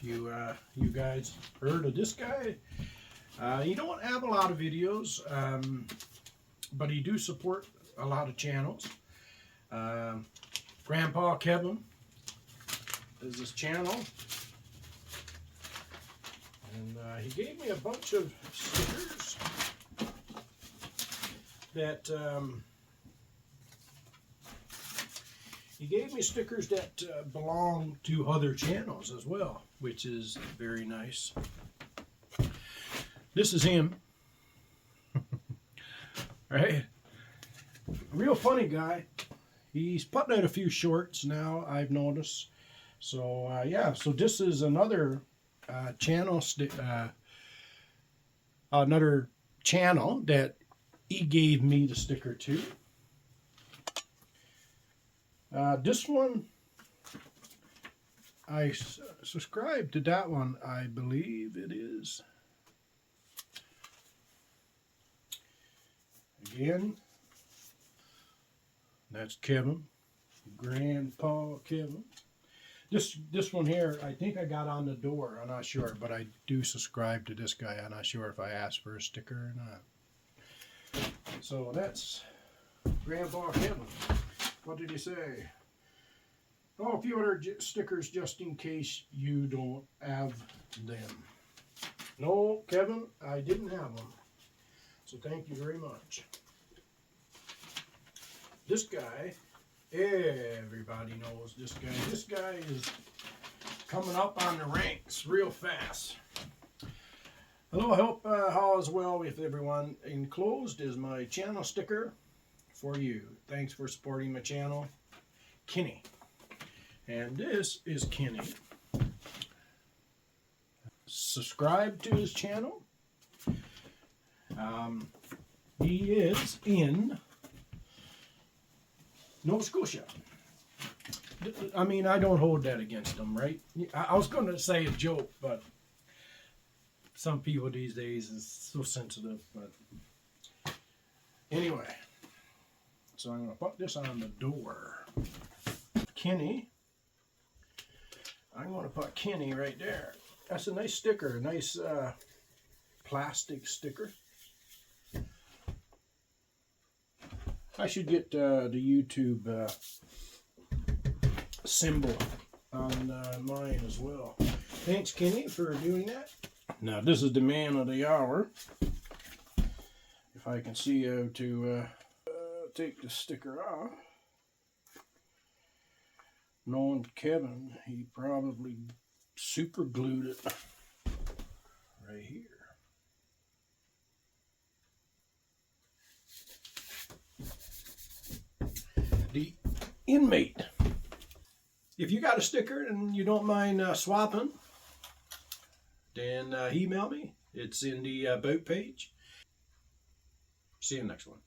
you guys heard of this guy. He don't have a lot of videos, but he do support a lot of channels. Grandpa Kevin is his channel, and he gave me a bunch of stickers that he gave me stickers that belong to other channels as well, which is very nice. This is him. Right? Real funny guy. He's putting out a few shorts now, I've noticed. So yeah, so this is another channel that he gave me the sticker to. This one, I subscribe to that one, I believe it is. Again, that's Kevin, Grandpa Kevin. This one here, I think I got on the door. I'm not sure, but I do subscribe to this guy. I'm not sure if I asked for a sticker or not. So that's Grandpa Kevin. What did he say? Oh, a few other stickers just in case you don't have them. No, Kevin, I didn't have them. So thank you very much. This guy, everybody knows this guy. This guy is coming up on the ranks real fast. Hello, I hope all is well with everyone. Enclosed is my channel sticker for you. Thanks for supporting my channel, Kenny. And this is Kenny. Subscribe to his channel. He is in Nova Scotia. I mean, I don't hold that against him, right? I was going to say a joke, but some people these days is so sensitive. But anyway, so I'm going to put this on the door. Kenny. I'm going to put Kenny right there. That's a nice sticker, a nice plastic sticker. I should get the YouTube symbol on mine as well. Thanks, Kenny, for doing that. Now, this is the man of the hour. If I can see how to take the sticker off. Knowing Kevin, he probably super glued it right here. The inmate. If you got a sticker and you don't mind swapping, then email me. It's in the about page. See you next one.